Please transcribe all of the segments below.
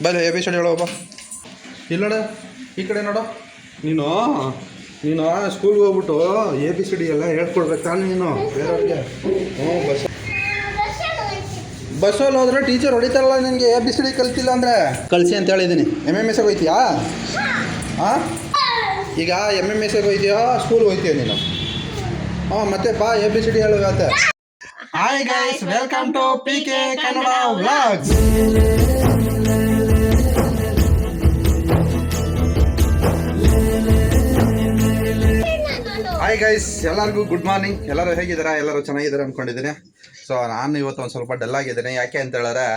ಬಲ್ಲ A B C D ಹೇಳೋ ಬಾ. ಇಲ್ಲೋಡ ಈ ಕಡೆ ನೋಡು. ನೀನು ಸ್ಕೂಲ್ಗೆ ಹೋಗ್ಬಿಟ್ಟು ಎ ಬಿ ಸಿ ಡಿ ಎಲ್ಲ ಹೇಳ್ಕೊಡ್ಬೇಕು ತಾನು ನೀನು ಬೇರೆಯವ್ರಿಗೆ. ಹ್ಞೂ ಬಸ್ಸಲ್ಲಿ ಹೋದ್ರೆ ಟೀಚರ್ ಹೊಡಿತಾರಲ್ಲ ನಿನಗೆ ಎ ಬಿ ಸಿ ಡಿ ಕಲ್ತಿಲ್ಲ ಅಂದರೆ ಕಳಿಸಿ ಅಂತ ಹೇಳಿದ್ದೀನಿ. MMS ಹೋಗ್ತೀಯಾ? ಹಾಂ, ಈಗ MMS ಹೋಗ್ತೀಯಾ ಸ್ಕೂಲ್ಗೆ ಹೋಗ್ತೀಯ ನೀನು? ಹಾಂ, ಮತ್ತೆ ಬಾ ಎ ಬಿ ಸಿ ಡಿ ಹೇಳುತ್ತೆ. Hi guys, welcome to PK Kannada vlogs. Hi guys, ಎಲ್ಲರಿಗೂ ಗುಡ್ ಮಾರ್ನಿಂಗ್. ಎಲ್ಲರೂ ಹೇಗಿದ್ದೀರಾ? ಎಲ್ಲರೂ ಚೆನ್ನಾಗಿದ್ದಾರೆ ಅಂದ್ಕೊಂಡಿದ್ದೀನಿ. ಸೊ ನಾನು ಇವತ್ತು ಒಂದು ಸ್ವಲ್ಪ ಡಲ್ ಆಗಿದ್ದೀನಿ. ಯಾಕೆ ಅಂತ ಹೇಳಿದ್ರೆ,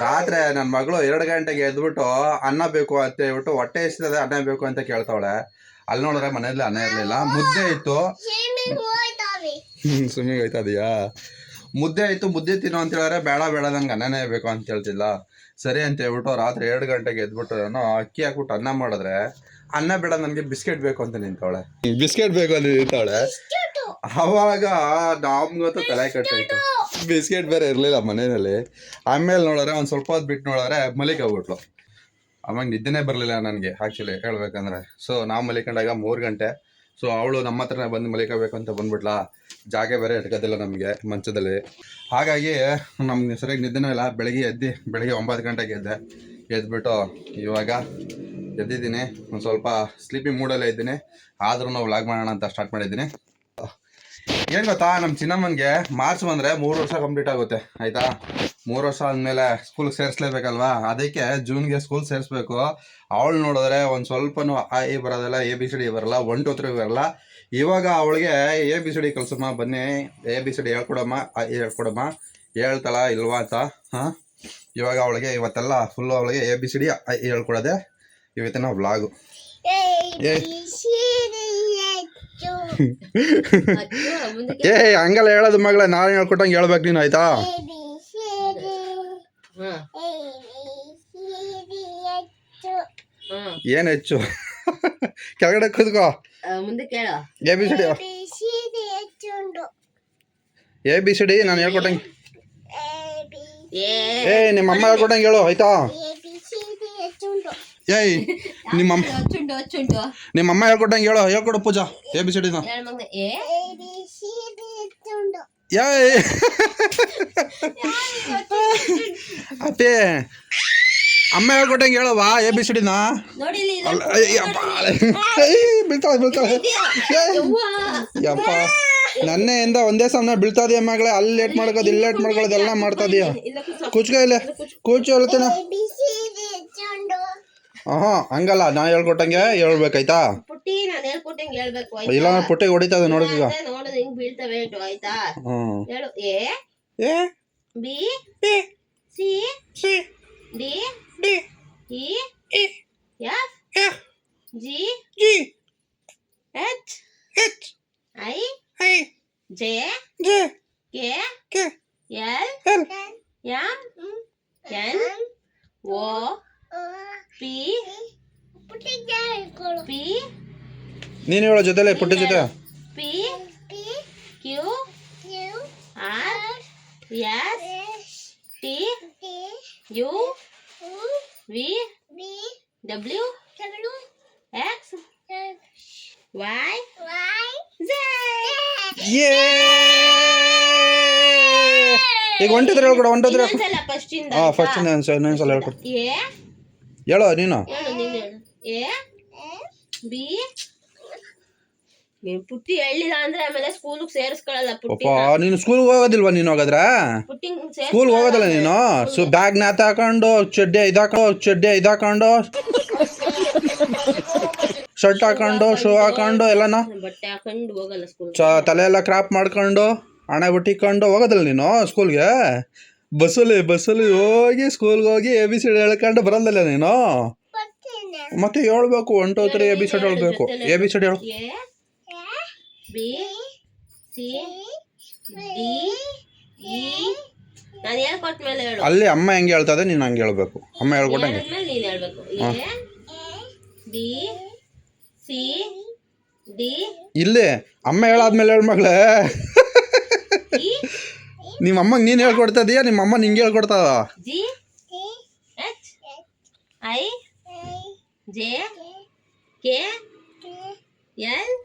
ರಾತ್ರಿ ನನ್ನ ಮಗಳು 2 ಗಂಟೆಗೆ ಎದ್ಬಿಟ್ಟು ಅನ್ನ ಬೇಕು ಅಂತ ಹೇಳ್ಬಿಟ್ಟು ಹೊಟ್ಟೆ ಎಷ್ಟಿದೆ ಅನ್ನ ಬೇಕು ಅಂತ ಕೇಳ್ತಾವಳೆ. ಅಲ್ಲಿ ನೋಡಿದ್ರೆ ಮನೆಯಲ್ಲಿ ಅನ್ನ ಇರಲಿಲ್ಲ, ಮುದ್ದೆ ಇತ್ತು. ಸ್ವಿಮ್ಮಿಂಗ್ ಹೋಯ್ತಾ ಇದೆಯಾ? ಮುದ್ದೆ ಇತ್ತು, ಮುದ್ದೆ ತಿನ್ನೋ ಅಂತ ಹೇಳಿದ್ರೆ ಬೇಡ ನಂಗೆ ಅನ್ನನೇ ಬೇಕು ಅಂತ ಹೇಳ್ತಿಲ್ಲ. ಸರಿ ಅಂತ ಹೇಳ್ಬಿಟ್ಟು ರಾತ್ರಿ 2 ಗಂಟೆಗೆ ಎದ್ಬಿಟ್ಟು ನಾನು ಅಕ್ಕಿ ಹಾಕ್ಬಿಟ್ಟು ಅನ್ನ ಮಾಡಿದ್ರೆ, ಅನ್ನ ಬೇಡ ನನಗೆ ಬಿಸ್ಕೆಟ್ ಬೇಕು ಅಂತ ನಿಂತವಳೆ. ಬಿಸ್ಕೆಟ್ ಬೇಕು ಅಂತ ನಿಂತವಳೆ. ಅವಾಗ ನಮ್ಗಂತೂ ತಲೆ ಕಟ್ಟಾಯ್ತು. ಬಿಸ್ಕೆಟ್ ಬೇರೆ ಇರಲಿಲ್ಲ ಮನೆಯಲ್ಲಿ. ಆಮೇಲೆ ನೋಡಿದ್ರೆ ಒಂದು ಸ್ವಲ್ಪ ಹೊತ್ತು ಬಿಟ್ಟು ನೋಡಿದ್ರೆ ಮಲಿಕೋಗ್ಬಿಟ್ಲು. ಅವಾಗ ನಿದ್ದೆನೇ ಬರಲಿಲ್ಲ ನನಗೆ ಆ್ಯಕ್ಚುಲಿ ಹೇಳ್ಬೇಕಂದ್ರೆ. ಸೊ ನಾವು ಮಲಿಕೊಂಡಾಗ 3 ಗಂಟೆ. ಸೊ ಅವಳು ನಮ್ಮ ಹತ್ರನೇ ಬಂದು ಮಲಿಕೋಬೇಕು ಅಂತ ಬಂದ್ಬಿಟ್ಲಾ. ಜಾಗ ಬೇರೆ ಇಟ್ಕೋದಿಲ್ಲ ನಮಗೆ ಮಂಚದಲ್ಲಿ. ಹಾಗಾಗಿ ನಮ್ಗೆ ಸರಿಯಾಗಿ ನಿದ್ದೆನೂ ಇಲ್ಲ. ಬೆಳಗ್ಗೆ 9 ಗಂಟೆಗೆ ಎದ್ಬಿಟ್ಟು ಇವಾಗ ಎದ್ದಿದ್ದೀನಿ. ಒಂದು ಸ್ವಲ್ಪ ಸ್ಲೀಪಿ ಮೂಡಲ್ಲೇ ಇದ್ದೀನಿ. ಆದ್ರೂ ನಾವು ವ್ಲಾಗ್ ಮಾಡೋಣ ಅಂತ ಸ್ಟಾರ್ಟ್ ಮಾಡಿದ್ದೀನಿ. ಏನು ಗೊತ್ತಾ, ನಮ್ಮ ಚಿನ್ನಮ್ಮನಿಗೆ ಮಾರ್ಚ್ ಬಂದರೆ 3 ವರ್ಷ ಕಂಪ್ಲೀಟ್ ಆಗುತ್ತೆ, ಆಯಿತಾ? 3 ವರ್ಷ ಆದಮೇಲೆ ಸ್ಕೂಲ್ಗೆ ಸೇರಿಸ್ಲೇಬೇಕಲ್ವಾ, ಅದಕ್ಕೆ ಜೂನ್ಗೆ ಸ್ಕೂಲ್ ಸೇರಿಸ್ಬೇಕು. ಅವಳು ನೋಡಿದ್ರೆ ಒಂದು ಸ್ವಲ್ಪನೂ I ಬರೋದಿಲ್ಲ, ABCD ಬರಲ್ಲ, 1 2 3 ಬರಲ್ಲ. ಇವಾಗ ಅವಳಿಗೆ ABCD ಕಲ್ಸಮ್ಮ, ಬನ್ನಿ ABCD ಹೇಳ್ಕೊಡಮ್ಮ, ಹೇಳ್ಕೊಡಮ್ಮ, ಹೇಳ್ತಾಳ ಇಲ್ವಾ ಅಂತ. ಹಾಂ, ಇವಾಗ ಅವಳಿಗೆ ಇವತ್ತೆಲ್ಲ ಫುಲ್ಲು ಅವಳಿಗೆ ABCD ಹೇಳ್ಕೊಡೋದೆ ಇವತ್ತಿನ ವ್ಲಾಗು. ಹಂಗೆಲ್ಲ ಹೇಳೋದು ಮಗಳೇ, ನಾನು ಹೇಳ್ಕೊಟ್ಟಂಗೆ ಹೇಳ್ಬೇಕು ನೀನು, ಆಯ್ತಾ? ಏನು ಹೆಚ್ಚು? ಕೆಳಗಡೆ ಕೂತ್ಕೋ. ABCD ನಾನು ಹೇಳ್ಕೊಟ್ಟಂಗೆ ನಿಮ್ಮ ಅಮ್ಮ ಹೇಳ್ಕೊಟ್ಟಂಗೆ ಹೇಳು, ಆಯ್ತಾ? ನಿಮ್ಮಮ್ಮ ಹೇಳ್ಕೊಟ್ಟಂಗೆ ಹೇಳ್ಕೊಡು ಪೂಜಾ ABCD. ಅಪ್ಪೇ ಅಮ್ಮ ಹೇಳ್ಕೊಟ್ಟಂಗೆ ಹೇಳವ ABCD. ಬೀಳ್ತಾಳೆ ಯಪ್ಪ, ನನ್ನೆಯಿಂದ ಒಂದೇ ಸಮಯ ಬೀಳ್ತಾದೀಯ ಮಗಳೇ. ಅಲ್ಲಿ ಲೇಟ್ ಮಾಡ್ಕೋದು, ಇಲ್ಲಿ ಲೇಟ್ ಮಾಡ್ಕೊಳ್ಳೋದು ಎಲ್ಲ ಮಾಡ್ತಾದೀಯ. ಕೂಚ್ಕೊ ಇಲ್ಲ, ಕೂಚು ಹೇಳ್ತೇನೆ. ಹಂಗಲ್ಲ, ನಾ ಹೇಳ್ಕೊಟ್ಟಂಗೆ ಹೇಳ್ಬೇಕಾಯ್ತಾ? ಇಲ್ಲ ಪುಟ್ಟಿಗೆ ಹೊಡಿತದ ನೋಡಿ. ಈಗ ನೀನು ಹೇಳೋ ಜೊತೆಲೆ ಪುಟ್ಟಿ ಜೊತೆ. ಈಗ ಹೊಂಟಿದ್ರೆ ಹೇಳ್ಕೊಡ, ಹೊಂಟಿದ್ರೆ ಫಸ್ಟ್ ಇನ್ನೊಂದ್ಸಲ ಹೇಳ್ಕೊಡು. ಹೇಳೋ ನೀನು. ಪುಟ್ಟಿ ಹೇಳಿಲ್ಲ ಅಂದ್ರೆ ಆಮೇಲೆ ಸ್ಕೂಲ್ಗೆ ಸೇರಿಸ್ಕೊಳ್ಳಲ್ಲ. ನೀನು ಸ್ಕೂಲ್ಗೆ ಹೋಗೋದಿಲ್ವಾ? ನೀನು ಹೋಗದ್ರ ಸ್ಕೂಲ್ಗೆ ಹೋಗೋದಿಲ್ಲ ನೀನು? ಬ್ಯಾಗ್ ನ ಹಾಕೊಂಡು ಚಡ್ಡಿ ಇದಾಕೊಂಡು ಶರ್ಟ್ ಹಾಕೊಂಡು ಶೂ ಹಾಕೊಂಡು ಎಲ್ಲನ ಬಟ್ಟೆ ಹಾಕೊಂಡು ಹೋಗಲ್ಲ ಸ್ಕೂಲ್. ತಲೆ ಎಲ್ಲ ಕ್ರಾಪ್ ಮಾಡ್ಕೊಂಡು ಹಣೆ ಬಟ್ಟಿಕೊಂಡು ಹೋಗೋದಿಲ್ಲ ನೀನು ಸ್ಕೂಲ್ಗೆ? ಬಸ್ಸಲ್ಲಿ ಹೋಗಿ ಸ್ಕೂಲ್ಗೆ ಹೋಗಿ ABCD ಹೇಳ್ಕೊಂಡು ಬರಲ್ಲ ನೀನು? ಮತ್ತೆ ಹೇಳ್ಬೇಕು 1 2 3 ABCD ಹೇಳ್ಬೇಕು. ABCD ಹೇಳು. ಅಲ್ಲಿ ಅಮ್ಮ ಹೆಂಗೆ ಹೇಳ್ತದೆ ನೀನು ಹಂಗೆ ಹೇಳ್ಬೇಕು. ಅಮ್ಮ ಹೇಳ್ಕೊಟ್ಟಂಗೆ ಇಲ್ಲಿ ಅಮ್ಮ ಹೇಳಾದ್ಮೇಲೆ ಹೇಳ ಮಗಳೇ. ನಿಮ್ಮ ಅಮ್ಮಂಗೆ ನೀನು ಹೇಳ್ಕೊಡ್ತಾ ಇದೀಯಾ, ನಿಮ್ಮ ಅಮ್ಮ ನಿಂಗೆ ಹೇಳ್ಕೊಡ್ತದ? I J K L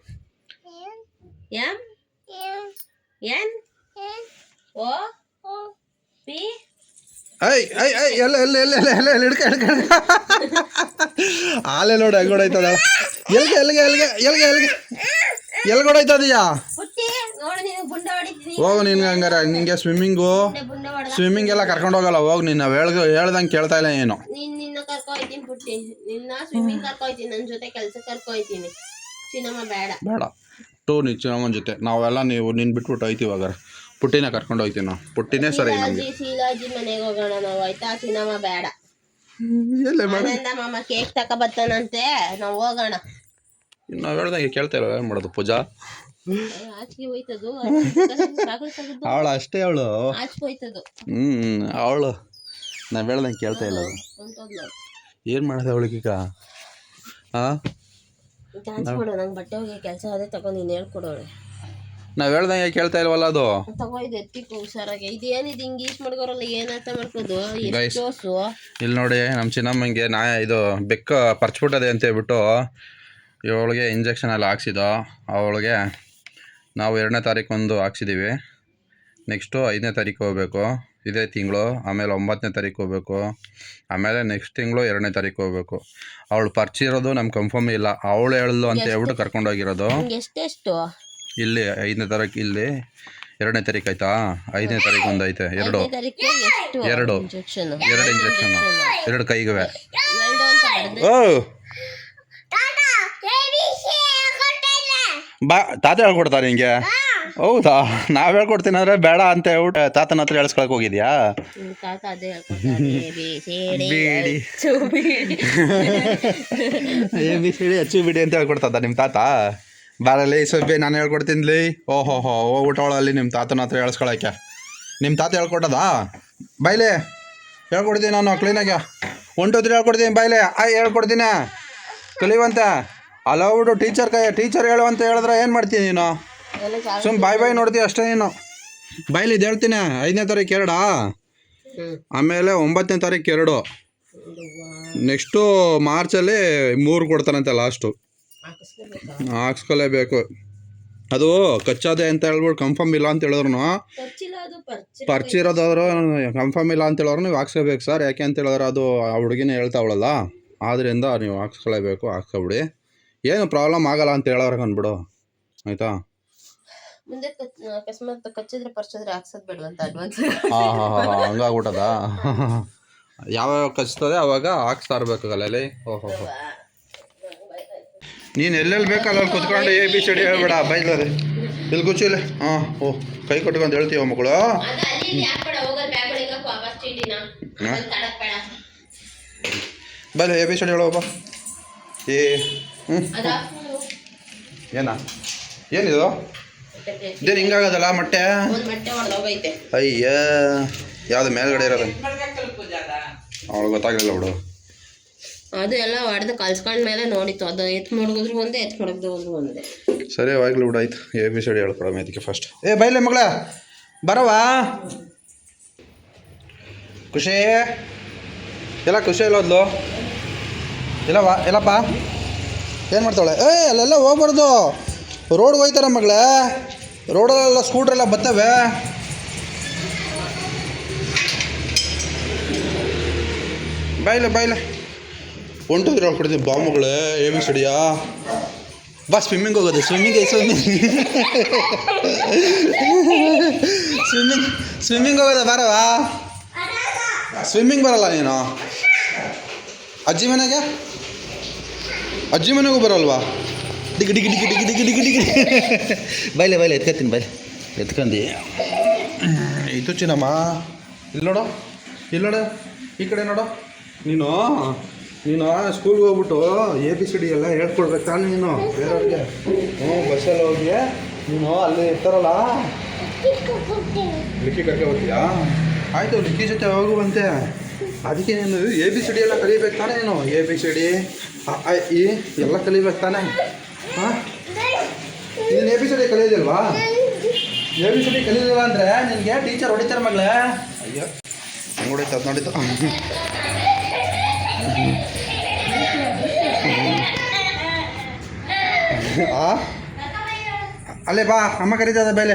M N O P. I I I ಎಲ್ಲ ಎಲ್ಲ ಎಲ್ಲ ಎಲ್ಲ ಎಲ್ಲ ಎಲ್ಲ ಹಿಡ್ಕ ಹಿಡ್ಕ ಹಾಲೆ ನೋಡಿ ಹೆಂಗೋಡೈತದ ಎಲ್ಗೆ ಎಲ್ಗೆ ಎಲ್ಗೆ ಎಲ್ಗೆ ಎಲ್ಗೆ ಎಲ್ಗೋಡೈತದೀಯಾ ಪುಟ್ಟಿ ನೋಡು ನೀನು ಗುಂಡ ಹೊಡಿತೀನಿ. ಹೋಗು ನಿನ್ಗೆ ಹಂಗಾರೆ ನಿಂಗೆ ಸ್ವಿಮ್ಮಿಂಗು ಗುಂಡ ಹೊಡೆದ ಸ್ವಿಮ್ಮಿಂಗ್ ಎಲ್ಲ ಕರ್ಕೊಂಡು ಹೋಗಲ್ಲ ಹೋಗಿ ನೀನು ಹೇಳ್ದಂಗೆ ಕೇಳ್ತಾ ಇಲ್ಲ ಏನು. ನಿನ್ನ ಕರ್ಕೊಯ್ತೀನಿ ಪುಟ್ಟಿ, ನಿನ್ನ ಸ್ವಿಮ್ಮಿಂಗ್ ಕರ್ಕೊಯ್ತೀನಿ, ನನ್ನ ಜೊತೆ ಕೆಲ್ಸಕ್ಕೆ ಕರ್ಕೊಯ್ತೀನಿ. ಚಿನ್ನಮ್ಮ ಬೇಡ ಬೇಡ ನೀ ಚಿನ್ನಮ್ಮನ ಜೊತೆ ನಾವೆಲ್ಲ ನೀನು ಬಿಟ್ಬಿಟ್ಟು ಹೋಯ್ತೀವಿ ಹಾಗಾರೆ ಪುಟ್ಟಿನ ಕರ್ಕೊಂಡು ಹೋಗ್ತೀವಿ ನಾವು. ಪುಟ್ಟಿನೇ ಸರಿ ನಮಗೆ. ಶೀಲಾಜಿ ಮನೆಗೆ ಹೋಗೋಣ ನಾವು, ಆಯ್ತಾ? ಚಿನ್ನಮ್ಮ ಬೇಡ. ಎಲ್ಲೇ ಬೇಡ ಆನಂದ ಮಾಮ ಕೇಕ್ ತಗೊಬರ್ತಾನಂತೆ, ನಾವು ಹೋಗೋಣ. ನಾವು ಹೇಳ್ದಂಗೆ ಕೇಳ್ತಾ ಇಲ್ಲ ಏನು ಮಾಡೋದು ಪೂಜಾ? ಆಚೆಗೆ ಹೋಯ್ತದು ಅವಳು ಅಷ್ಟೇ ಅವಳು ಆಚೆಗೆ ಹೋಯ್ತದು. ಅವಳು ನಾವು ಹೇಳ್ದಂಗೆ ಕೇಳ್ತಾ ಇಲ್ಲ ಅದು. ಏನು ಮಾಡೋದು ಅವಳಿಗೀಗ? ಹಾಂ ಚಾನ್ಸ್ ಕೊಡು, ನಂಗೆ ಬಟ್ಟೆ ಹೋಗಿ ಕೆಲಸ ಅದೇ ತಗೊಂಡು ನೀನು ಹೇಳ್ಕೊಡೋಳೆ. ನಾವು ಹೇಳ್ದಂಗೆ ಕೇಳ್ತಾ ಇಲ್ವಲ್ಲ ಅದು. ತಗೋಯ್ದು ಎತ್ತಿಕ್ಕು ಹುಷಾರಾಗಿ. ಇದೇನಿದು ಹಿಂಗೆ ಈಸ್ ಮಾಡ್ಕೋರಲ್ಲ, ಏನು ಅರ್ಥ ಮಾಡ್ಕೋದು? ಎಷ್ಟು ಇಲ್ಲಿ ನೋಡಿ ನಮ್ಮ ಚಿನ್ನಮ್ಮಂಗೆ ಇದು ಬೆಕ್ಕ ಪರ್ಚ್ಬಿಟ್ಟದೆ ಅಂತ ಹೇಳ್ಬಿಟ್ಟು ಇವಳಿಗೆ ಇಂಜೆಕ್ಷನ್ ಎಲ್ಲ ಹಾಕ್ಸಿದ್ದು. ಅವಳಿಗೆ ನಾವು 2ನೇ ತಾರೀಕು ಒಂದು ಹಾಕ್ಸಿದ್ದೀವಿ. ನೆಕ್ಸ್ಟು 5ನೇ ತಾರೀಕು ಹೋಗಬೇಕು ಇದೇ ತಿಂಗಳು. ಆಮೇಲೆ 9ನೇ ತಾರೀಕು ಹೋಗಬೇಕು. ಆಮೇಲೆ ನೆಕ್ಸ್ಟ್ ತಿಂಗಳು 2ನೇ ತಾರೀಕು ಹೋಗಬೇಕು. ಅವಳು ಪರ್ಚಿರೋದು ನಮ್ಗೆ ಕನ್ಫರ್ಮ್ ಇಲ್ಲ. ಅವಳು ಹೇಳಿದ್ಲು ಅಂತ ಹೇಳ್ಬಿಟ್ಟು ಕರ್ಕೊಂಡೋಗಿರೋದು. ಎಷ್ಟೆಷ್ಟು ಇಲ್ಲಿ 5ನೇ ತಾರೀಕು, ಇಲ್ಲಿ 2ನೇ ತಾರೀಕು ಆಯ್ತಾ? 5ನೇ ತಾರೀಕು ಒಂದು ಐತೆ. ಎರಡು ಇಂಜೆಕ್ಷನ್ 2 ಕೈಗೆ. ಓ ಬಾ ತಾತ ಹೇಳ್ಕೊಡ್ತಾರೆ ಹಿಂಗೆ? ಹೌದಾ? ನಾವು ಹೇಳ್ಕೊಡ್ತೀನಿ ಅಂದರೆ ಬೇಡ ಅಂತ ಹೇಳ್ಬಿಟ್ಟು ತಾತನ ಹತ್ರ ಹೇಳ್ಸ್ಕೊಳಕ್ಕೆ ಹೋಗಿದ್ಯಾ? ಬೇಡಿ ABCD ಹಚ್ಚು ಬಿಡಿ ಅಂತ ಹೇಳ್ಕೊಡ್ತದ ನಿಮ್ಮ ತಾತ? ಬಾರಲ್ಲಿ ಸೊಬ್ಬೆ ನಾನು ಹೇಳ್ಕೊಡ್ತೀನಿ. ಓಹೋ ಹೋಗ್ಬಿಟ್ಟವಳಲ್ಲಿ ನಿಮ್ಮ ತಾತನ ಹತ್ರ ಹೇಳ್ಸ್ಕೊಳಕ್ಕೆ. ನಿಮ್ಮ ತಾತ ಹೇಳ್ಕೊಟ್ಟದಾ? ಬಾಯ್ಲೆ ಹೇಳ್ಕೊಡ್ತೀನಿ ನಾನು ಕ್ಲೀನಾಗೆ. 1 2 3 ಹೇಳ್ಕೊಡ್ತೀನಿ. ಬಾಯ್ಲೆ ಹೇಳ್ಕೊಡ್ತೀನಿ ಕಲಿಯುವಂತೆ. ಅಲ್ಲೋಗ್ಬಿಟ್ಟು ಟೀಚರ್ ಹೇಳುವಂತ ಹೇಳಿದ್ರೆ ಏನು ಮಾಡ್ತೀನಿ ನೀನು? ಸುಮ್ಮ ಬಾಯ್ ನೋಡ್ತೀವಿ ಅಷ್ಟೇ ನೀನು. ಬಾಯ್ಲಿ ಇದು ಹೇಳ್ತೀನಿ. 5ನೇ ತಾರೀಕು 2, ಆಮೇಲೆ 9ನೇ ತಾರೀಕು 2, ನೆಕ್ಸ್ಟು ಮಾರ್ಚಲ್ಲಿ 3 ಕೊಡ್ತಾರಂತೆ ಲಾಸ್ಟು. ಹಾಕ್ಸ್ಕೊಲೇಬೇಕು. ಅದು ಕಚ್ಚೋದೆ ಅಂತ ಹೇಳ್ಬಿಟ್ಟು ಕನ್ಫರ್ಮ್ ಇಲ್ಲ ಅಂತ ಹೇಳಿದ್ರು, ಪರ್ಚಿರೋದಾದ್ರು ಕನ್ಫರ್ಮ್ ಇಲ್ಲ ಅಂತ ಹೇಳಿದ್ರು ನೀವು ಹಾಕ್ಸ್ಕೋಬೇಕು ಸರ್. ಯಾಕೆ ಅಂತ ಹೇಳಿದ್ರೆ ಅದು ಆ ಹುಡುಗಿನೇ ಹೇಳ್ತಾವಳಲ್ಲ, ಆದ್ದರಿಂದ ನೀವು ಹಾಕ್ಸ್ಕೊಲೇಬೇಕು. ಹಾಕ್ಸ್ಕೊಬಿಡಿ, ಏನು ಪ್ರಾಬ್ಲಮ್ ಆಗಲ್ಲ ಅಂತ ಹೇಳೋರ್ಗೆ ಅಂದ್ಬಿಡು ಆಯಿತಾ? ಮುಂದೆ ಅಕಸ್ಮಾತ್ ಕಚ್ಚಿದ್ರೆ ಪರ್ಚಿದ್ರೆ ಹಾಕ್ಸೋದು ಬೇಡವಂತ ಅಡ್ವಾನ್ಸ್. ಹಂಗಾಗ್ಬಿಟ್ಟದ? ಯಾವಾಗ ಕಚ್ತದೆ ಅವಾಗ ಹಾಕ್ಸ್ತಾ ಇರ್ಬೇಕಾಗಲ್ಲ ಅಲ್ಲಿ. ಓಹೋ ನೀನು ಎಲ್ಲೆಲ್ಲಿ ಬೇಕಲ್ಲ ಕುತ್ಕೊಂಡು ABCD ಹೇಳ್ಬೇಡ. ಬೈಲದೆ ಇಲ್ಲಿ ಕೂಚಿಲ್ಲ. ಕೈ ಕೊಟ್ಕೊಂಡು ಹೇಳ್ತೀವ ಮಕ್ಕಳು. ಬೈಲ ABCD ಹೇಳೋಬ್ಬ. ಏನಿದು? ಇದೇನು ಹಿಂಗಾಗೋದಲ್ಲ ಮೊಟ್ಟೆ? ಅಯ್ಯ ಯಾವ್ದು ಮೇಲ್ಗಡೆ ಇರೋದು? ಅವಳು ಗೊತ್ತಾಗಲಿಲ್ಲ ಬಿಡು. ಅದು ಎಲ್ಲ ಹೊಡೆದು ಕಲ್ಸ್ಕೊಂಡ್ಮೇಲೆ ನೋಡಿತ್ತು. ಅದು ಎತ್ತು ಮಡಗಿದ್ರು ಒಂದೇ, ಎತ್ತು ಮಡಗಿದ್ರು ಒಂದೇ. ಸರಿ ಹೋಗ್ಲಿ ಬಿಡು, ಆಯ್ತು. ABCD ಹೇಳ್ಕೊಡಮ್ಮ ಇದಕ್ಕೆ ಫಸ್ಟ್. ಬೈಲೆ ಮಗಳ ಬರವಾ? ಖುಷಿ ಎಲ್ಲ ಖುಷಿ ಎಲ್ಲೋದ್ಲು? ಇಲ್ಲವಾ? ಎಲ್ಲಪ್ಪ ಏನು ಮಾಡ್ತಾಳೆ? ಅಲ್ಲೆಲ್ಲ ಹೋಗ್ಬಾರ್ದು, ರೋಡ್ಗೆ ಹೋಯ್ತಾರ ಮಗಳೇ. ರೋಡಲ್ಲೆಲ್ಲ ಸ್ಕೂಟ್ರೆಲ್ಲ ಬರ್ತವೆ. ಬಾಯ್ಲೆ 1 2 3 ಹೇಳ್ಕೊಡ್ತೀನಿ ಬಾ ಮಗಳೇ. ABCD ಬಾ. ಸ್ವಿಮ್ಮಿಂಗ್ ಹೋಗೋದು. ಸ್ವಿಮ್ಮಿಂಗ್ ಹೋಗೋದ? ಬಾರವಾ? ಸ್ವಿಮ್ಮಿಂಗ್ ಬರಲ್ಲ ನೀನು? ಅಜ್ಜಿ ಮನೆಗೂ ಬರಲ್ವಾ? ಡಿಗಿ ಬೈಲೆ ಎತ್ಕೊತೀನಿ. ಎತ್ಕೊಂಡಿ. ಇದು ಚಿನ್ನಮ್ಮ ಇಲ್ಲಿ ನೋಡು, ಈ ಕಡೆ ನೋಡು. ನೀನು ಸ್ಕೂಲ್ಗೆ ಹೋಗ್ಬಿಟ್ಟು ABCD ಎಲ್ಲ ಹೇಳ್ಕೊಡ್ಬೇಕು ತಾನೆ ನೀನು ಬೇರೆಯವ್ರಿಗೆ. ಬಸ್ಸಲ್ಲಿ ಹೋಗಿ ನೀನು ಅಲ್ಲಿ ಇರ್ತಾರಲ್ಲ, ಲಿಕ್ಕಿ ಕರ್ಕೆ ಹೋಗ್ತೀಯಾ? ಆಯಿತು, ಲಿಕ್ಕಿ ಜೊತೆ ಹೋಗುವಂತೆ. ಅದಕ್ಕೆ ನೀನು ABCD ಎಲ್ಲ ಕಲಿಬೇಕು ತಾನೆ ನೀನು? ABCD ಈ ಎಲ್ಲ ಕಲಿಬೇಕು ತಾನೆ? ಹಾಂ, ನೀನು ABCD ಕಲಿಯೋದಿಲ್ವಾ? ABCD ಕಲಿಯೋದಿಲ್ಲ ಅಂದರೆ ನಿನಗೆ ಟೀಚರ್ ಹೊಡಿತಾರೆ ಮಗಳೇ. ಅಯ್ಯೋ ಹಂಗೆ ಹೊಡಿತು, ಅದು ನೋಡಿತು. ಆ ಅಲ್ಲೇ ಬಾ, ಅಮ್ಮ ಕರೀತದ ಬೇಲೆ,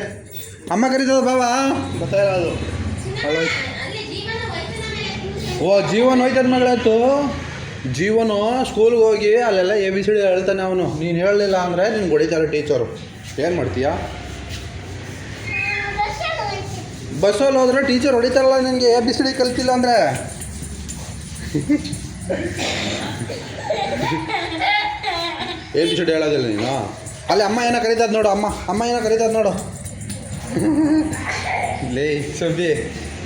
ಅಮ್ಮ ಕರೀತದ ಬಾವಾ ಗೊತ್ತಾಯಿಲ್ಲ ಅದು. ಓ ಜೀವನ್ ಹೋಯ್ತದ ಮಗಳಾಯ್ತು. ಜೀವನು ಸ್ಕೂಲ್ಗೆ ಹೋಗಿ ಅಲ್ಲೆಲ್ಲ ABCD ಹೇಳ್ತಾನೆ ಅವನು. ನೀನು ಹೇಳಲಿಲ್ಲ ಅಂದರೆ ನಿನ್ಗೆ ಹೊಡಿತಾರೆ ಟೀಚರು. ಏನು ಮಾಡ್ತೀಯಾ? ಬಸ್ಸಲ್ಲಿ ಹೋದ್ರೆ ಟೀಚರ್ ಹೊಡಿತಾರಲ್ಲ ನಿನಗೆ ABCD ಕಲ್ತಿಲ್ಲ ಅಂದರೆ. ABCD ಹೇಳೋದಿಲ್ಲ ನೀನು. ಅಲ್ಲಿ ಅಮ್ಮ ಏನೋ ಕರೀತದ ನೋಡು, ಅಮ್ಮ ಏನೋ ಕರೀತದ ನೋಡು. ಲೇ ಸೊಬ್ಬಿ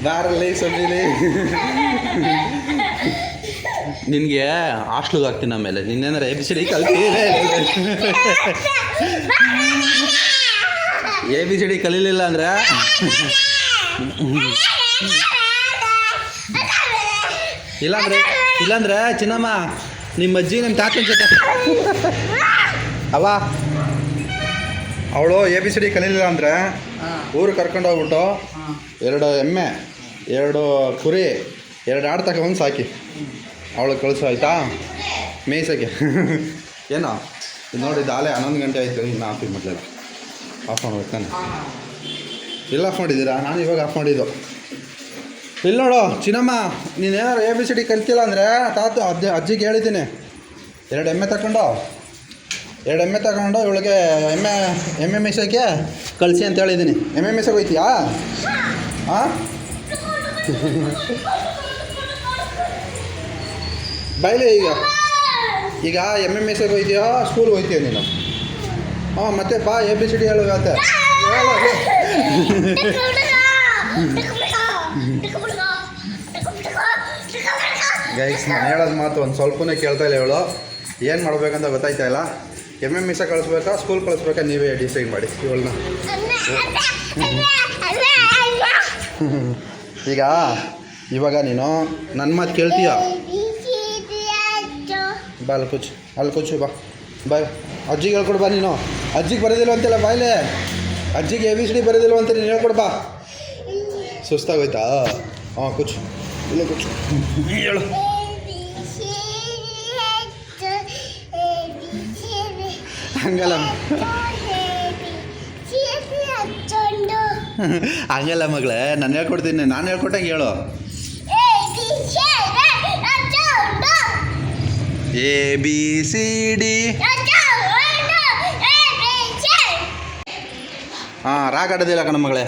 ಬಾರಲ್ಲೇ ಸೊಬ್ಬಿಲಿ. ನಿನಗೆ ಹಾಸ್ಟ್ಲಿಗೆ ಹಾಕ್ತೀನಿ ಆಮೇಲೆ. ನಿನ್ನೇನಾರ ABCD ಕಲ್ತಿದೆ. ABCD ಕಲೀಲಿಲ್ಲ ಅಂದರೆ ಇಲ್ಲಾಂದ್ರೆ ಚಿನ್ನಮ್ಮ ನಿಮ್ಮ ಅಜ್ಜಿ ನಿಮ್ಮ ತಾತನ ಜೊತೆ ಅವ ಅವಳು ABCD ಕಲೀಲಿಲ್ಲ ಅಂದರೆ ಊರು ಕರ್ಕೊಂಡು ಹೋಗ್ಬಿಟ್ಟು 2 ಎಮ್ಮೆ 2 ಕುರಿ 2 ಆಡು ತಗೊಂಡು ಸಾಕಿ ಅವಳು ಕಳಿಸು ಆಯಿತಾ ಮೇಯ್ಸೋಕ್ಕೆ. ಏನೋ ಇದು ನೋಡಿ ದಾಲೆ 11 ಗಂಟೆ ಆಯಿತು, ಇನ್ನು ಆಫ್ ಮಾಡಲಿಲ್ಲ. ಆಫ್ ಮಾಡ್ಬೇಕು ನಾನು. ಇಲ್ಲ ಆಫ್ ಮಾಡಿದ್ದೀರಾ? ನಾನು ಇವಾಗ ಆಫ್ ಮಾಡಿದ್ದು. ಇಲ್ಲಿ ನೋಡು ಚಿನ್ನಮ್ಮ, ನೀನೇನಾರು ABCD ಕಲ್ತಿಲ್ಲ ಅಂದರೆ ಅಜ್ಜಿಗೆ ಹೇಳಿದ್ದೀನಿ 2 ಎಮ್ಮೆ ತಗೊಂಡು ಇವಳಿಗೆ ಎಮ್ಮೆ ಮೇಯ್ಸೋಕ್ಕೆ ಕಳಿಸಿ ಅಂತ ಹೇಳಿದ್ದೀನಿ. ಎಮ್ಮೆ ಮೇಯ್ಸೋಕೆ ಹೋಯ್ತೀಯಾ? ಹಾಂ ಬೈಲಿ ಈಗ ಎಮ್ಮೆ ಮೇಯ್ಸೋಕೆ ಹೋಯ್ತೀಯಾ ಸ್ಕೂಲ್ಗೆ ಹೋಯ್ತೀಯ ನೀನು? ಹಾಂ ಮತ್ತೆ ಬಾ ABCD ಹೇಳೋಗತ್ತೆ. ಗೈಸ್ ನಾನು ಹೇಳೋದು ಮಾತು ಒಂದು ಸ್ವಲ್ಪನೇ ಕೇಳ್ತಾ ಇಲ್ಲ ಇವಳು. ಏನು ಮಾಡ್ಬೇಕಂತ ಗೊತ್ತಾಯ್ತಾ ಇಲ್ಲ. ಎಮ್ಮೆ ಮಿಸ ಕಳಿಸ್ಬೇಕಾ ಸ್ಕೂಲ್ ಕಳಿಸ್ಬೇಕಾ ನೀವೇ ಡಿಸೈಡ್ ಮಾಡಿ ಇವಳನ್ನ. ಈಗ ಇವಾಗ ನೀನು ನನ್ನ ಮಾತು ಕೇಳ್ತೀಯ? ಬಾ ಅಲ್ಲಿ ಕೂಚು ಬಾ ಅಜ್ಜಿಗೆ ಹೇಳ್ಕೊಡು ಬಾ. ನೀನು ಅಜ್ಜಿಗೆ ಬರೋದಿಲ್ಲ ಅಂತೆಲ್ಲ ಬಾಯ್ಲೆ. ಅಜ್ಜಿಗೆ ABCD ಬರೋದಿಲ್ಲ ಅಂತ ನೀನು ಹೇಳ್ಕೊಡು ಬಾ. ಸುಸ್ತಾಗೋಯ್ತಾ? ಹಾಂ ಕೂಚು ಇಲ್ಲ ಕೂಚು ಹೇಳು. ಹಂಗಲ್ಲ ಮಗಳೇ, ನಾನು ಹೇಳ್ಕೊಡ್ತೀನಿ. ನಾನು ಹೇಳ್ಕೊಟ್ಟಂಗೆ ಹೇಳು. ABCD. ಹಾಂ ರಾಗಾಡೋದಿಲ್ಲ ಕಣ ಮಗಳೇ.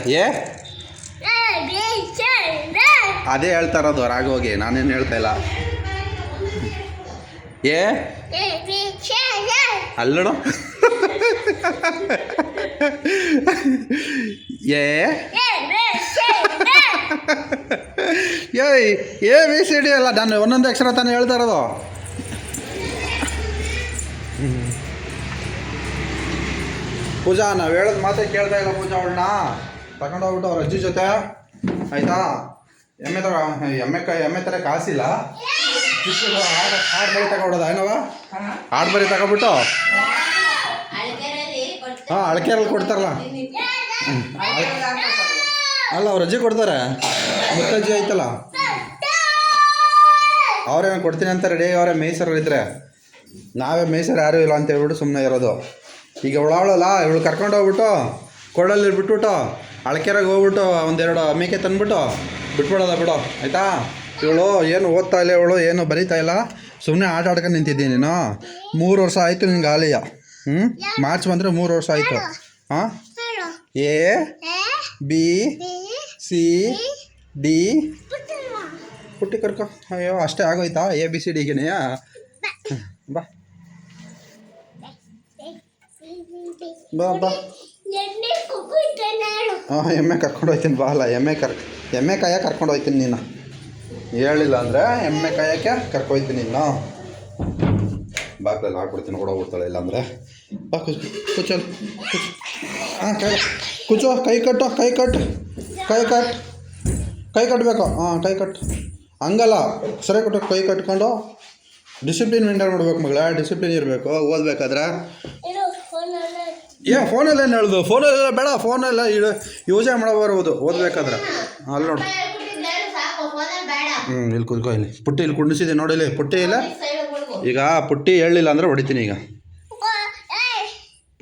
ಅದೇ ಹೇಳ್ತಾ ಇರೋದು ರಾಗ ಹೋಗಿ, ನಾನೇನು ಹೇಳ್ತಾ ಇಲ್ಲ. ಅಲ್ಲೋಡು ABCD ಅಲ್ಲ, ನಾನು ಒಂದೊಂದು ಅಕ್ಷರ ತಾನೇ ಹೇಳ್ತಾ ಇರೋದು. ಪೂಜಾ ನಾವು ಹೇಳೋದು ಮಾತೇ ಕೇಳ್ತಾ ಇಲ್ಲ. ಪೂಜಾ ಅವಳನ್ನ ತಗೊಂಡೋಗ್ಬಿಟ್ಟು ಅವ್ರ ಅಜ್ಜಿ ಜೊತೆ ಆಯಿತಾ. ಎಮ್ಮೆ ಥರ ಕಾಸಿಲ್ಲ, ಹಾಡು ಬರಿ ತಗೊಬಿಡೋದು ಏನವ, ಹಾಡು ಬರಿ ತಗೊಬಿಟ್ಟು ಹಾಂ ಅಳಕೆರಲ್ಲಿ ಕೊಡ್ತಾರಲ್ಲ. ಅಲ್ಲ ಅವ್ರ ಅಜ್ಜಿ ಕೊಡ್ತಾರೆ, ಮುತ್ತಜ್ಜಿ ಆಯ್ತಲ್ಲ, ಅವ್ರೇನು ಕೊಡ್ತೀನಿ ಅಂತ ರೆಡಿ ಅವರೇ ಮೇಯ್ಸರು ಇದ್ದರೆ. ನಾವೇ ಮೇಯ್ಸರು ಯಾರೂ ಇಲ್ಲ ಅಂತ ಹೇಳ್ಬಿಟ್ಟು ಸುಮ್ಮನೆ ಇರೋದು. ಈಗ ಅವಳಲ್ಲ ಇವಳು ಕರ್ಕೊಂಡು ಹೋಗ್ಬಿಟ್ಟು ಕೊಡಲ್ಲಿ ಬಿಟ್ಬಿಟ್ಟು ಅಳಕೆರಾಗ ಹೋಗ್ಬಿಟ್ಟು 1-2 ಮೇಕೆ ತಂದುಬಿಟ್ಟು ಬಿಟ್ಬಿಡೋದ ಬಿಡು ಆಯಿತಾ. ಇವಳು ಏನು ಓದ್ತಾ ಇಲ್ಲ, ಇವಳು ಏನು ಬರೀತಾ ಇಲ್ಲ, ಸುಮ್ಮನೆ ಆಟ ಆಡ್ಕೊಂಡು ನಿಂತಿದ್ದೀನಿ. ನೀನು 3 ವರ್ಷ ಆಯಿತು ನಿನ್ಗೆ ಆಲಯ. ಮಾರ್ಚ್ ಬಂದರೆ 3 ವರ್ಷ ಆಯಿತು. ಹಾಂ ABCD ಪುಟ್ಟಿ ಕರ್ಕೊ. ಅಯ್ಯೋ ಅಷ್ಟೇ ಆಗೋಯ್ತಾ ABCDಗೆ? ಬಾ ಬಾ ಬಾ. ಹಾಂ ಎಮ್ಮೆ ಕರ್ಕೊಂಡು ಹೋಗ್ತೀನಿ ಬಾ. ಅಲ್ಲ ಎಮ್ಮೆ ಕಾಯಕ್ಕೆ ಕರ್ಕೊಂಡು ಹೋಗ್ತೀನಿ. ನೀನು ಹೇಳಿಲ್ಲ ಅಂದರೆ ಎಮ್ಮೆ ಕಾಯಕ್ಕೆ ಕರ್ಕೊಯ್ತೀನಿ. ನೀನು ಬಾಕ್ಲಲ್ಲಿ ಹಾಕ್ಬಿಡ್ತೀನಿ, ಕೊಡೋಗ್ಬಿಡ್ತಾಳೆ. ಇಲ್ಲಾಂದರೆ ಬಾ ಕೂಚಲ್ ಹಾಂ ಕೂಚು. ಕೈ ಕಟ್ಟಬೇಕು. ಹಾಂ ಕೈ ಕಟ್ಟು. ಹಂಗಲ್ಲ ಸರಿ ಕೊಟ್ಟು ಕೈ ಕಟ್ಕೊಂಡು ಡಿಸಿಪ್ಲಿನ್ ಮೇಂಟೈನ್ ಮಾಡ್ಬೇಕು ಮಗಳೇ. ಡಿಸಿಪ್ಲಿನ್ ಇರಬೇಕು ಓದಬೇಕಾದ್ರೆ. ಫೋನಲ್ಲೇನು ಹೇಳ್ದು? ಫೋನಲ್ಲೆಲ್ಲ ಬೇಡ, ಫೋನೆಲ್ಲ ಯೂಸೇ ಮಾಡಬಾರ್ದು ಓದಬೇಕಾದ್ರೆ. ಅಲ್ಲಿ ನೋಡು. ಇಲ್ಲಿ ಕೂತ್ಕೋ. ಇಲ್ಲಿ ಪುಟ್ಟಿ ಇಲ್ಲಿ ಕುಂಡಿಸಿದೆ ನೋಡಿ. ಇಲ್ಲಿ ಪುಟ್ಟಿ ಇಲ್ಲ. ಈಗ ಪುಟ್ಟಿ ಹೇಳಿಲ್ಲ ಅಂದರೆ ಹೊಡಿತೀನಿ. ಈಗ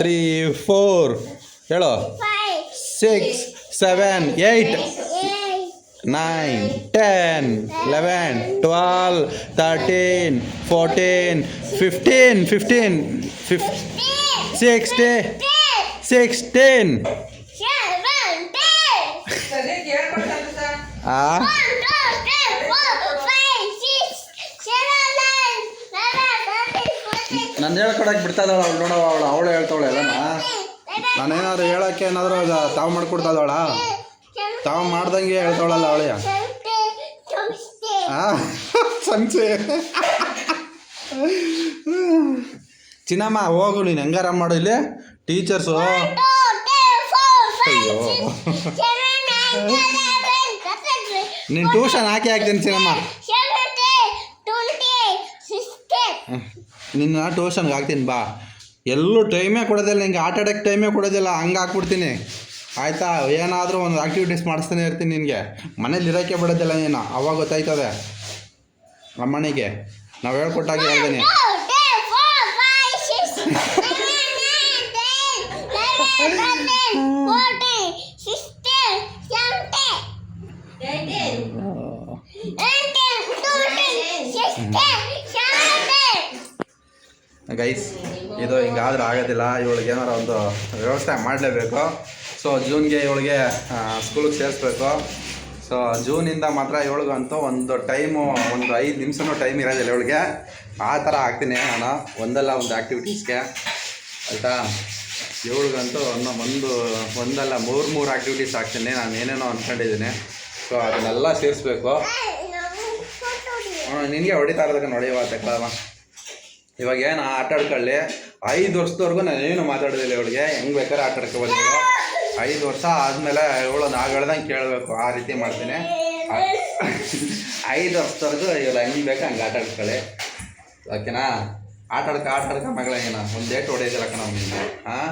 3 4 ಹೇಳು 6 7 8 9 10 11 12 13 14 15 16 16 ಆ ನಾನು ಹೇಳ್ಕೊಡಕ್ಕೆ ಬಿಡ್ತಾಯಿದ್ದಾಳ ಅವಳು ನೋಡವ ಅವಳು ಹೇಳ್ತಾವಳೆ ಎಲ್ಲ ನಾನೇನಾದ್ರು ಹೇಳೋಕ್ಕೆ ಏನಾದರೂ ತಾವು ಮಾಡ್ಕೊಡ್ತಾದವಳ ತಾವು ಮಾಡ್ದಂಗೆ ಹೇಳ್ತಾವಳಲ್ಲ ಅವಳೆಯ ಸಂಚೆ ಚಿನ್ನಮ್ಮ ಹೋಗು ನೀನು ಹೆಂಗಾರ ಮಾಡು ಇಲ್ಲಿ ಟೀಚರ್ಸು ಅಯ್ಯೋ ನೀನು ಟ್ಯೂಷನ್ ಹಾಕ್ತೀನಿ ಚಿನ್ನಮ್ಮ ನಿನ್ನ ಟ್ಯೂಷನ್ಗೆ ಹಾಕ್ತೀನಿ ಬಾ ಎಲ್ಲೂ ಟೈಮೇ ಕೊಡೋದಿಲ್ಲ ನಿಂಗೆ ಆಟ ಆಡೋಕ್ಕೆ ಟೈಮೇ ಕೊಡೋದಿಲ್ಲ ಹಂಗೆ ಹಾಕ್ಬಿಡ್ತೀನಿ ಆಯಿತಾ ಏನಾದರೂ ಒಂದು ಆ್ಯಕ್ಟಿವಿಟೀಸ್ ಮಾಡಿಸ್ತಾನೆ ಇರ್ತೀನಿ ನಿನಗೆ ಮನೇಲಿ ಇರೋಕ್ಕೆ ಬಿಡೋದಿಲ್ಲ ನೀನು ಅವಾಗ ಗೊತ್ತಾಯ್ತದೆ ಅಮ್ಮನಿಗೆ ನಾವು ಹೇಳ್ಕೊಟ್ಟಾಗಿ ಹೇಳ್ತೀನಿ ಗೈಸ್ ಇದು ಹಿಂಗಾದ್ರೆ ಆಗೋದಿಲ್ಲ ಇವಳಿಗೆ ಏನಾರು ಒಂದು ವ್ಯವಸ್ಥೆ ಮಾಡಲೇಬೇಕು ಸೊ ಜೂನ್ಗೆ ಇವಳಿಗೆ ಸ್ಕೂಲಿಗೆ ಸೇರಿಸ್ಬೇಕು ಸೊ ಜೂನಿಂದ ಮಾತ್ರ ಇವಳಿಗಂತೂ ಒಂದು ಟೈಮು ಒಂದು 5 ನಿಮಿಷನೂ ಟೈಮ್ ಇರೋದಿಲ್ಲ ಇವಳಿಗೆ ಆ ಥರ ಹಾಕ್ತೀನಿ ನಾನು ಒಂದಲ್ಲ ಒಂದು ಆ್ಯಕ್ಟಿವಿಟೀಸ್ಗೆ ಆಯಿತಾ ಇವಳಿಗಂತೂ ಒಂದಲ್ಲ 3 ಆ್ಯಕ್ಟಿವಿಟೀಸ್ ಹಾಕ್ತೀನಿ ನಾನು ಏನೇನೋ ಅಂದ್ಕೊಂಡಿದ್ದೀನಿ ಸೊ ಅದನ್ನೆಲ್ಲ ಸೇರಿಸ್ಬೇಕು ನಿನಗೆ ಹೊಡಿತಾ ಇರೋದಕ್ಕೆ ನೋಡಿವ ತಗೊಳವ ಇವಾಗ ಏನು ಆಟ ಆಡ್ಕೊಳ್ಳಿ 5 ವರ್ಷದವರೆಗೂ ನಾನೇನು ಮಾತಾಡೋದಿಲ್ಲ ಇವಳಿಗೆ ಹೆಂಗೆ ಬೇಕಾದ್ರೆ ಆಟ ಆಡ್ಕೊಬೋದು 5 ವರ್ಷ ಆದಮೇಲೆ ಇವಳು ನಾವು ಹೇಳ್ದಂಗೆ ಕೇಳಬೇಕು ಆ ರೀತಿ ಮಾಡ್ತೀನಿ 5 ವರ್ಷದವರೆಗೂ ಇವಳು ಹೆಂಗೆ ಬೇಕು ಹಂಗೆ ಆಟ ಆಡ್ಕೊಳ್ಳಿ ಓಕೆನಾ ಆಟ ಆಡ್ಕ ಮಗಳೇನ ಒಂದು ಡೇಟ್ ಹೊಡೆಯೋದಿಲ್ಲ ಕಣ ನಿಮಗೆ ಹಾಂ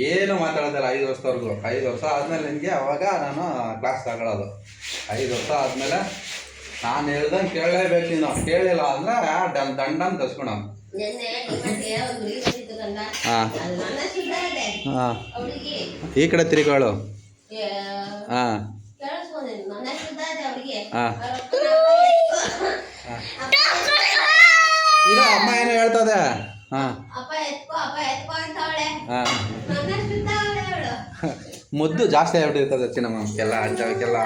ಏನು ಮಾತಾಡೋದಿಲ್ಲ 5 ವರ್ಷದವರೆಗೂ 5 ವರ್ಷ ಆದಮೇಲೆ ನಿಮಗೆ ಅವಾಗ ನಾನು ಕ್ಲಾಸ್ ತಗೊಳ್ಳೋದು 5 ವರ್ಷ ಆದಮೇಲೆ ನಾನು ಹೇಳ್ದಂಗೆ ಕೇಳಲೇಬೇಕು ನೀನು ಕೇಳಿಲ್ಲ ಅಂದರೆ ದಂಡನ್ ತಸ್ಕೊಣ ಹಾಂ ಈ ಕಡೆ ತಿರುಗಾಳು ಹಾಂ ಹಾಂ ಇರೋ ಅಮ್ಮ ಏನೋ ಹೇಳ್ತದೆ ಹಾಂ ಹಾಂ ಮುದ್ದು ಜಾಸ್ತಿ ಆಗ್ಬಿಟ್ಟಿರ್ತದೆ ಚಿನ್ನಮ್ಮ ಎಲ್ಲ ಅಂಜಕ್ಕೆಲ್ಲ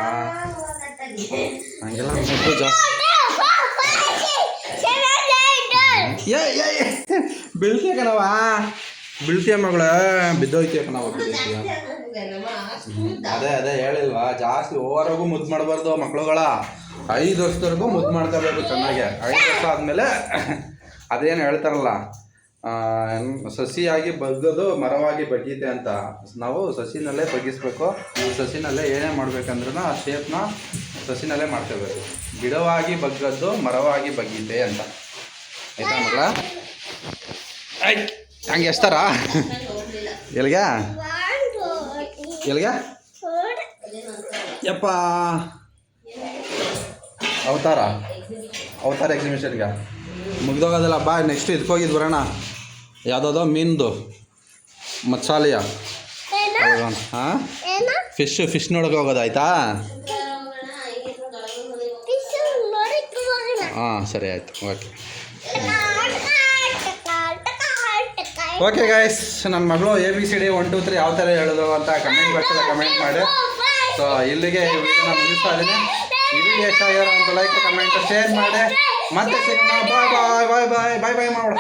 ಹಂಗೆಲ್ಲ ಮುದ್ದು ಜಾಸ್ತಿ ಬೀಳ್ತೀಯ ಕಣವ ಬೀಳ್ತೀಯ ಮಗಳ ಬಿದ್ದೋಯ್ತೀಯ ಕಣವ ಅದೇ ಹೇಳಿಲ್ವಾ ಜಾಸ್ತಿ ಓವರ್ವರೆಗೂ ಮುದ್ದು ಮಾಡಬಾರ್ದು ಮಕ್ಳುಗಳ 5 ವರ್ಷದವರೆಗೂ ಮುದ್ದು ಮಾಡ್ಕೋಬೇಕು ಚೆನ್ನಾಗಿ 5 ವರ್ಷ ಆದಮೇಲೆ ಅದೇನು ಹೇಳ್ತಾರಲ್ಲ ಸಸಿಯಾಗಿ ಬಗ್ಗೋದು ಮರವಾಗಿ ಬಗ್ಗೀತೆ ಅಂತ ನಾವು ಸಸಿನಲ್ಲೇ ಬಗ್ಗಿಸ್ಬೇಕು ಸಸಿನಲ್ಲೇ ಏನೇ ಮಾಡ್ಬೇಕಂದ್ರೂ ಆ ಶೇಪ್ನ ಸಸಿನಲ್ಲೇ ಮಾಡ್ಕೋಬೇಕು ಗಿಡವಾಗಿ ಬಗ್ಗದ್ದು ಮರವಾಗಿ ಬಗ್ಗೀತೆ ಅಂತ ಆಯ್ತಾ ಮಗಳ ಆಯ್ತು ಹಂಗೆ ಎಷ್ಟಾರ ಎಲ್ಲಿಗೆ ಯಪ್ಪ ಅವತಾರ ಎಕ್ಸಿಬಿಷನ್ಗೆ ಮುಗ್ದೋಗೋದಿಲ್ಲ ಬಾ ನೆಕ್ಸ್ಟ್ ಇದಕ್ಕೋಗಿದ್ದು ಬರೋಣ ಯಾವುದೋ ಮೀನ್ದು ಮತ್ಸಾಲೆಯ ಹಾಂ ಫಿಶ್ ನೋಡೋಕೆ ಹೋಗೋದು ಆಯಿತಾ ಹಾಂ ಸರಿ ಆಯಿತು ಓಕೆ ಗೈಸ್ ನನ್ನ ಮಗಳು ABCD 1 2 3 ಯಾವ ಥರ ಹೇಳಿದ್ರು ಅಂತ ಕಮೆಂಟ್ ಬಾಕ್ಸಲ್ಲಿ ಕಮೆಂಟ್ ಮಾಡಿ ಸೊ ಇಲ್ಲಿಗೆ ಈ ವಿಡಿಯೋನ ಮುಗಿಸ್ತಾ ಇದ್ದೀನಿ ಈ ವಿಡಿಯೋ ಇಷ್ಟ ಆಗಿರೋ ಒಂದು ಲೈಕ್ ಕಮೆಂಟ್ ಶೇರ್ ಮಾಡಿ ಮತ್ತೆ ಸಿಗೋಣ ಬಾಯ್ ಬಾಯ್ ಬಾಯ್ ಬಾಯ್ ಬಾಯ್ ಬಾಯ್ ಮಾಡೋಣ